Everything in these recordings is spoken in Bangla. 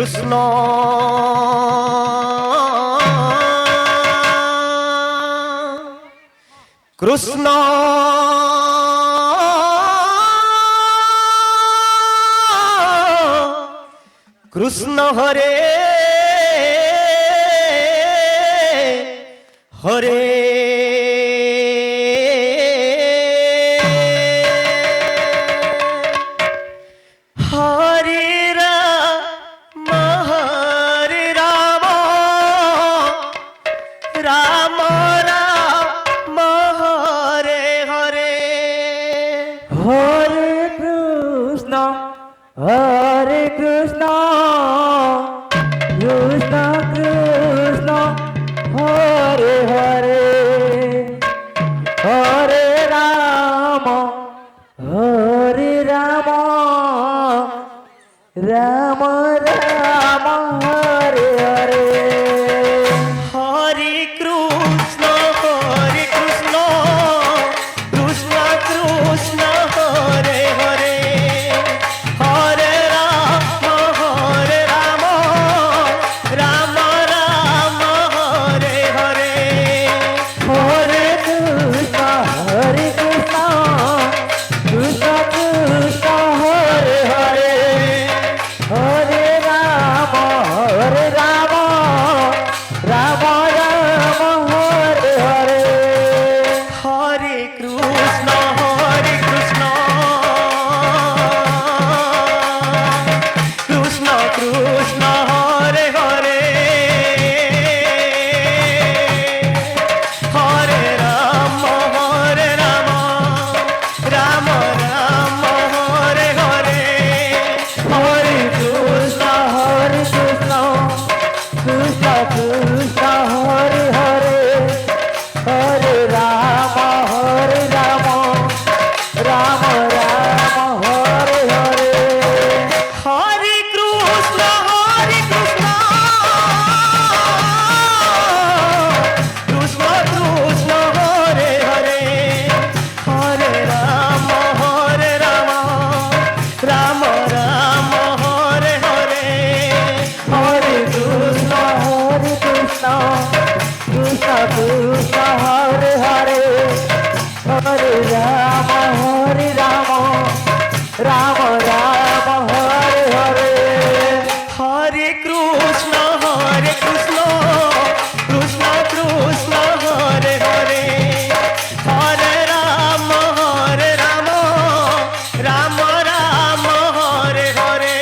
কৃষ্ণ কৃষ্ণ কৃষ্ণ হরে হরে হরে রাম হরে রাম রাম রাম হরে হরে হরে কৃষ্ণ হরে কৃষ্ণ কৃষ্ণ কৃষ্ণ হরে হরে হরে রাম রাম রাম হরে হরে হরে কৃষ্ণ কৃষ্ণ কৃষ্ণ হরে হরে হরে রাম রাম রাম হরে হরে হরে কৃষ্ণ কৃষ্ণ কৃষ্ণ হরে হরে হরে রাম রাম রাম হরে হরে হরে কৃষ্ণ কৃষ্ণ কৃষ্ণ হরে হরে হরে রাম রাম রাম হরে হরে হরে কৃষ্ণ কৃষ্ণ কৃষ্ণ হরে হরে হরে রাম রাম রাম হরে হরে হরে কৃষ্ণ কৃষ্ণ কৃষ্ণ হরে হরে হরে রাম রাম রাম হরে হরে হরে কৃষ্ণ কৃষ্ণ কৃষ্ণ হরে হরে হরে রাম রাম হরে হরে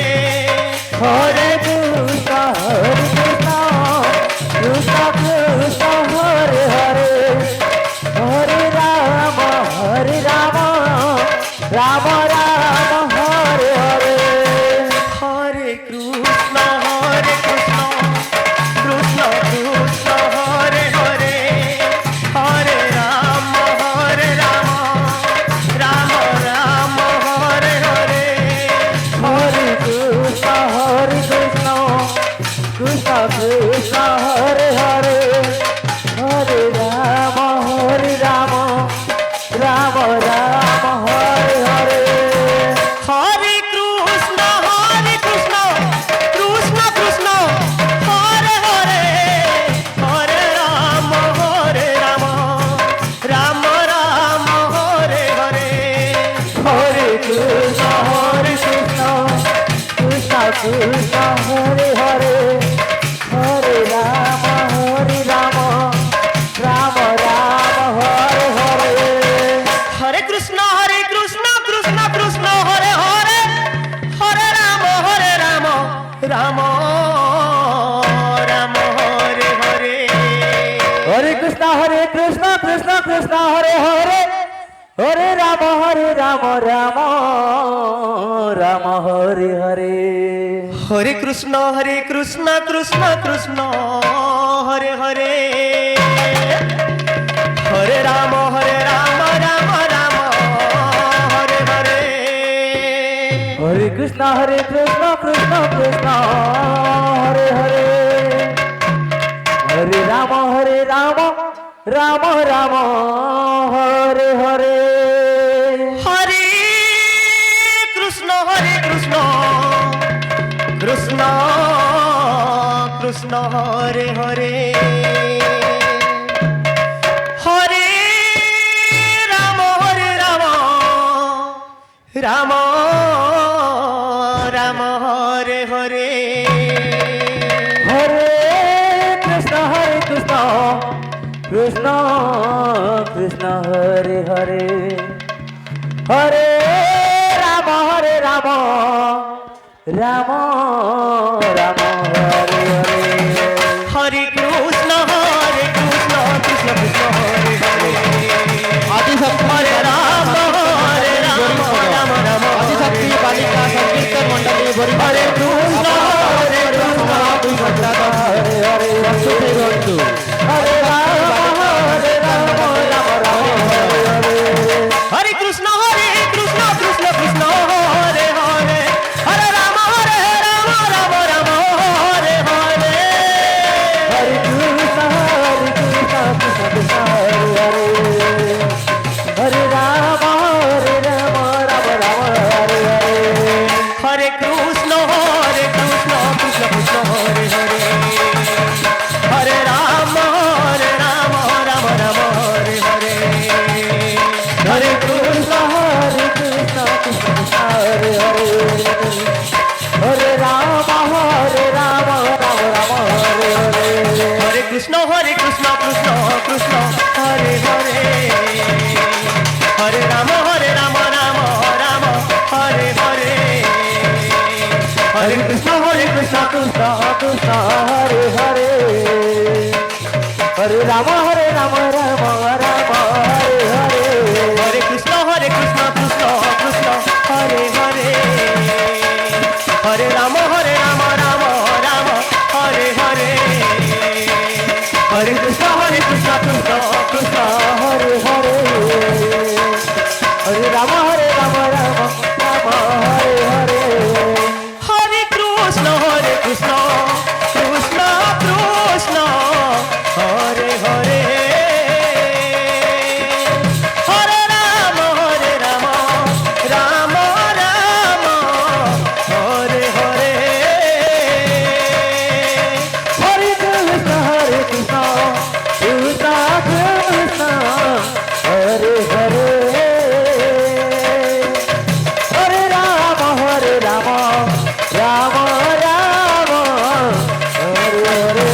হরে কৃষ্ণ কৃষ্ণ হরে হরে হরে রাম রাম হরে হরে হরে কৃষ্ণ কৃষ্ণ হরে হরে হরে রাম রাম হরে হরে হরে কৃষ্ণ কৃষ্ণ হরে হরে হরে রাম রাম হরে হরে হরে কৃষ্ণ কৃষ্ণ হরে হরে হরে রাম রাম হরে হরে হরে কৃষ্ণ কৃষ্ণ হরে হরে হরে রাম রাম হরে হরে হরে কৃষ্ণ কৃষ্ণ হরে হরে হরে রাম রাম হরে হরে হরে কৃষ্ণ কৃষ্ণ হরে হরে হরে রাম রাম হরে হরে হরে কৃষ্ণ কৃষ্ণ হরে হরে হরে রাম রাম হরে হরে হরে কৃষ্ণ কৃষ্ণ হরে হরে হরে রাম রাম হরে হরে হরে কৃষ্ণ কৃষ্ণ হরে হরে হরে রাম রাম হরে হরে হরে কৃষ্ণ কৃষ্ণ হরে হরে হরে রাম রাম রাম হরে হরে হরে কৃষ্ণ কৃষ্ণ কৃষ্ণ হরে হরে হরে রাম রাম রাম হরে হরে হরে কৃষ্ণ কৃষ্ণ কৃষ্ণ হরে হরে আদি শক্তি হরে রাম রাম রাম আদি শক্তি বালিকা সংকীর্তন মন্ডলী হরে কৃষ্ণ কৃষ্ণ হরে হরে প্রস্তুতি বন্ধু হরে Ram Ram Hare Hare Hare Krishna Krishna Krishna Hare Hare Hare Ram Ram Ram Hare Hare Hare Krishna, Krishna Krishna Hare Hare. Hare Rama, Rama Rama Hare Hare. হরে Krishna Krishna Krishna Hare Hare Hare Ram Ram Ram Hare Hare Hare Krishna, Krishna Krishna Hare Hare. Hare Rama, Rama Rama Hare Hare. হরে Krishna Krishna Krishna Hare Hare Hare Ram Ram Ram Hare Hare Hare Krishna Krishna Krishna Krishna Hare Hare. Hare Rama, Rama Rama Hare Hare. হরে Krishna Krishna Krishna Hare Hare Hare Ram Ram Ram Hare Hare Hare Krishna Krishna Krishna Hare Hare, Hare Rama, Rama Rama Hare Hare. হরে Krishna Krishna Krishna Krishna Hare Hare Hare Ram Ram Ram Hare Hare Hare Krishna, Krishna Krishna, Hare Hare. Hare Rama, Rama Rama Hare Hare.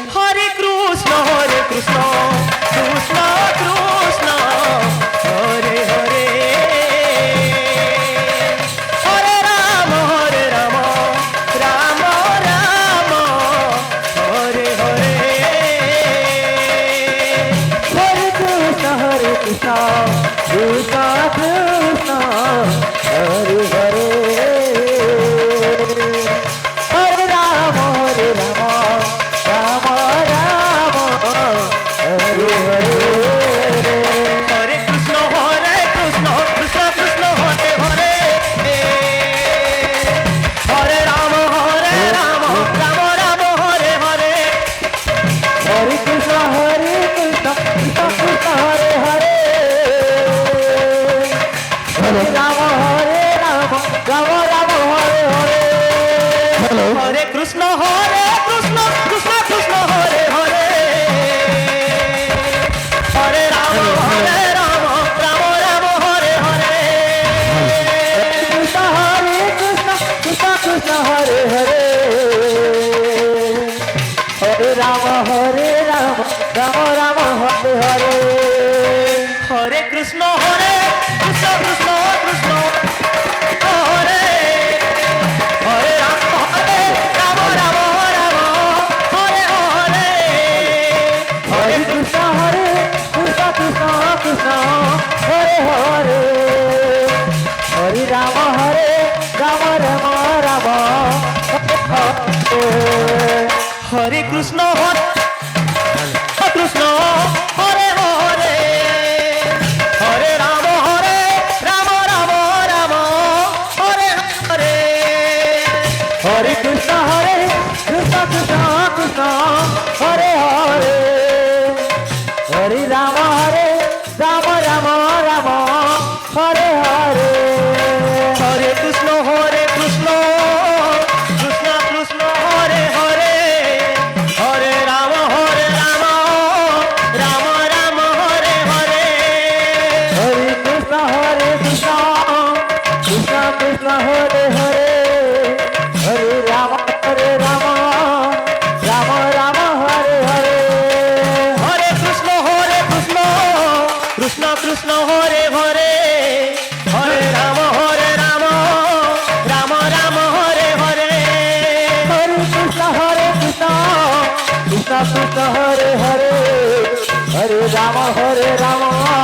হরে Krishna Krishna Krishna Krishna Hare Hare Hare Ram Ram Ram Hare Hare Hare Krishna, Krishna Krishna, Hare Hare. Hare Rama, Rama Rama Hare Hare. হরে Krishna Krishna Krishna Hare Hare Hare Ram Ram Ram Hare Hare Hare Krishna, Krishna Krishna, Hare Hare. Hare Rama, Rama Rama Hare Hare. হরে Krishna Krishna Krishna Hare Hare Hare Ram Ram Ram Hare Hare Krishna, Krishna Krishna Krishna, Hare Hare. Hare Rama, Rama Rama Hare Hare. হরে Krishna Krishna Krishna Hare Hare Ram Ram Hare Hare Hare Krishna, Krishna Krishna Krishna, Hare Hare. Hare Rama, Rama Rama Hare Hare. হরে Krishna Krishna Hare Hare Hare Ram Ram Ram Hare Hare Hare Krishna, Krishna Krishna Krishna, Hare Hare. Hare Rama, Rama Rama Hare Hare. হরে কৃষ্ণ কৃষ্ণ কৃষ্ণ হরে হরে কৃষ্ণ হরে হরে হরে রাম রাম রাম হরে হরে হরে কৃষ্ণ কৃষ্ণ কৃষ্ণ হরে হরে হরে রাম রাম রাম হরে হরে হরে কৃষ্ণ কৃষ্ণ কৃষ্ণ হরে হরে হরে রাম রাম